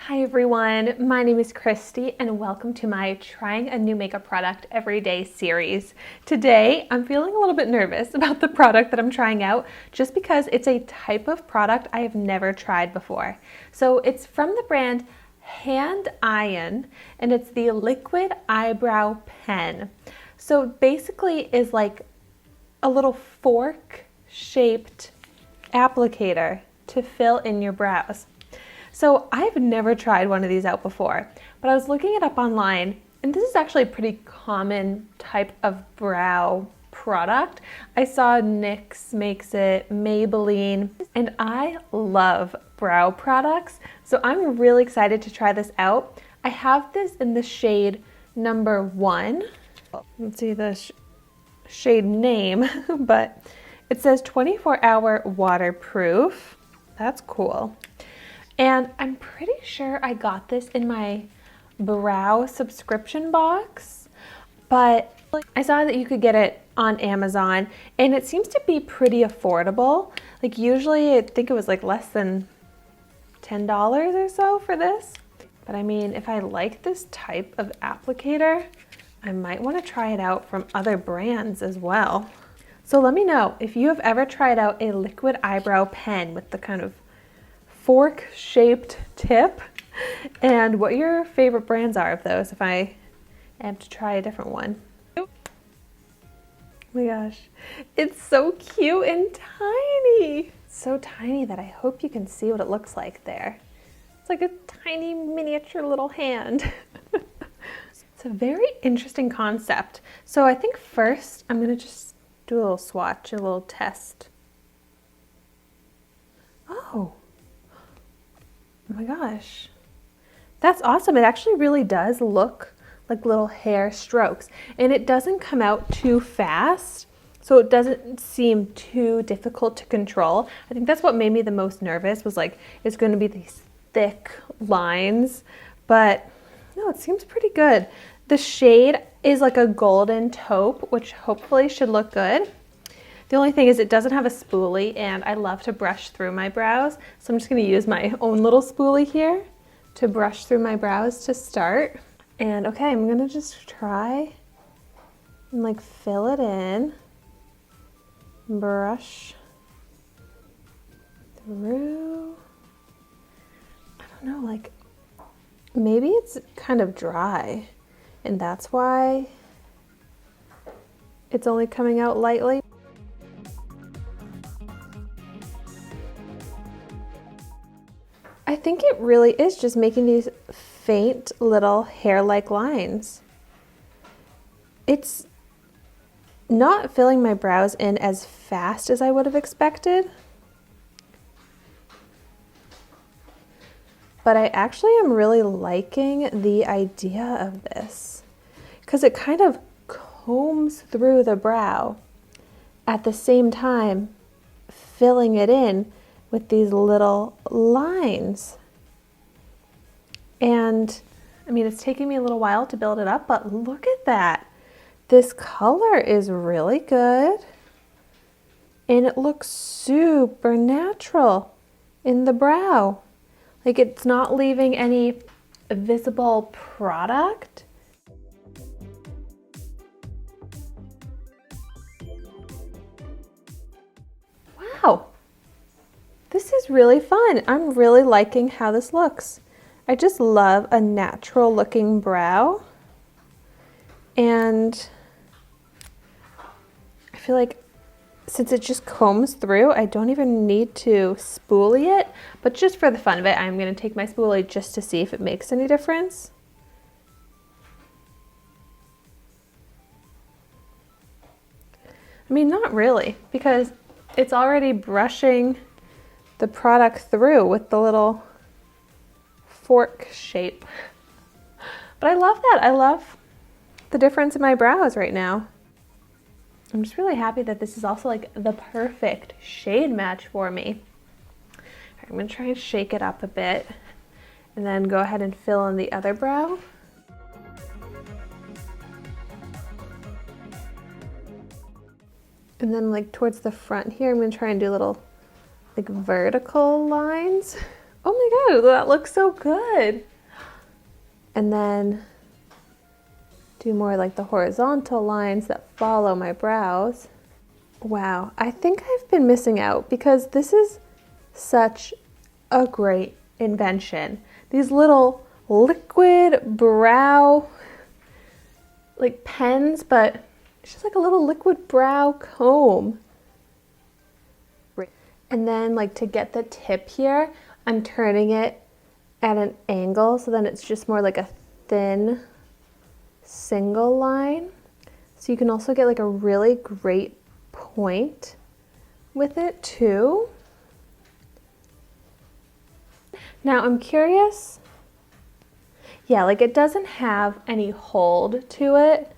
Hi everyone, my name is Christy and welcome to my Trying a New Makeup Product Every Day series. Today, I'm feeling a little bit nervous about the product that I'm trying out just because it's a type of product I have never tried before. So it's from the brand Handaiyan and it's the Liquid Eyebrow Pen. So basically is like a little fork-shaped applicator to fill in your brows. So I've never tried one of these out before, but I was looking it up online, and this is actually a pretty common type of brow product. I saw NYX makes it, Maybelline, and I love brow products, so I'm really excited to try this out. I have this in the shade number 1. Let's see the shade name, but it says 24-hour waterproof. That's cool. And I'm pretty sure I got this in my brow subscription box, but I saw that you could get it on Amazon and it seems to be pretty affordable. Like usually I think it was like less than $10 or so for this. But I mean, if I like this type of applicator, I might want to try it out from other brands as well. So let me know if you have ever tried out a liquid eyebrow pen with the kind of fork-shaped tip and what your favorite brands are of those if I have to try a different one. Oh my gosh, it's so cute and tiny. It's so tiny that I hope you can see what it looks like there. It's like a tiny miniature little hand. It's a very interesting concept. So I think first I'm gonna just do a little swatch, a little test. Oh my gosh, that's awesome. It actually really does look like little hair strokes and it doesn't come out too fast, so it doesn't seem too difficult to control. I think that's what made me the most nervous, was like it's going to be these thick lines, but no, it seems pretty good. The shade is like a golden taupe, which hopefully should look good. The only thing is it doesn't have a spoolie and I love to brush through my brows. So I'm just gonna use my own little spoolie here to brush through my brows to start. And okay, I'm gonna just try and like fill it in, brush through. I don't know, like maybe it's kind of dry and that's why it's only coming out lightly. I think it really is just making these faint little hair-like lines. It's not filling my brows in as fast as I would have expected, but I actually am really liking the idea of this because it kind of combs through the brow at the same time filling it in with these little lines. And I mean, it's taking me a little while to build it up, but look at that. This color is really good and it looks super natural in the brow. Like it's not leaving any visible product. Wow. This is really fun. I'm really liking how this looks. I just love a natural looking brow. And I feel like since it just combs through, I don't even need to spoolie it. But just for the fun of it, I'm going to take my spoolie just to see if it makes any difference. I mean, not really, because it's already brushing the product through with the little fork shape. But I love that. I love the difference in my brows right now. I'm just really happy that this is also like the perfect shade match for me. All right, I'm gonna try and shake it up a bit and then go ahead and fill in the other brow. And then like towards the front here, I'm gonna try and do little like vertical lines Oh my God, that looks so good. And then do more like the horizontal lines that follow my brows. Wow, I think I've been missing out because this is such a great invention. These little liquid brow like pens, but it's just like a little liquid brow comb. And then like to get the tip here, I'm turning it at an angle so then it's just more like a thin single line. So you can also get like a really great point with it too. Now I'm curious, yeah, like it doesn't have any hold to it.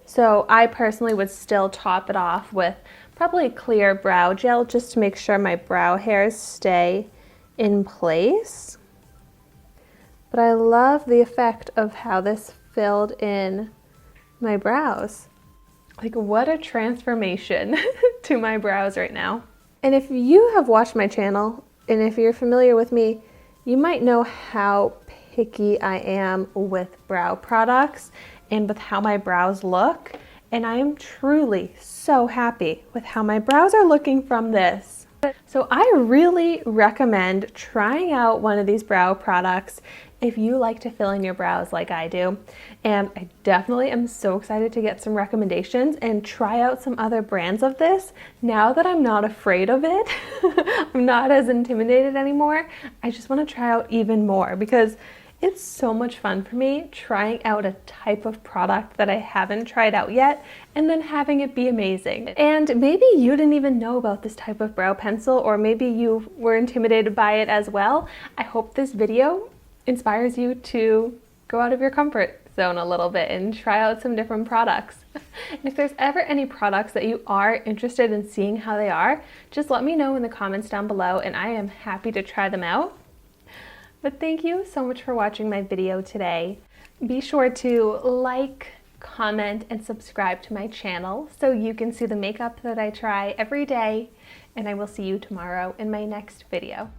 So I personally would still top it off with probably clear brow gel just to make sure my brow hairs stay in place. But I love the effect of how this filled in my brows. Like what a transformation to my brows right now. And if you have watched my channel and if you're familiar with me, you might know how picky I am with brow products and with how my brows look. And I am truly so happy with how my brows are looking from this. So I really recommend trying out one of these brow products if you like to fill in your brows like I do. And I definitely am so excited to get some recommendations and try out some other brands of this. Now that I'm not afraid of it, I'm not as intimidated anymore, I just want to try out even more because it's so much fun for me trying out a type of product that I haven't tried out yet and then having it be amazing. And maybe you didn't even know about this type of brow pencil, or maybe you were intimidated by it as well. I hope this video inspires you to go out of your comfort zone a little bit and try out some different products. And if there's ever any products that you are interested in seeing how they are, just let me know in the comments down below and I am happy to try them out. But thank you so much for watching my video today. Be sure to like, comment, and subscribe to my channel so you can see the makeup that I try every day, and I will see you tomorrow in my next video.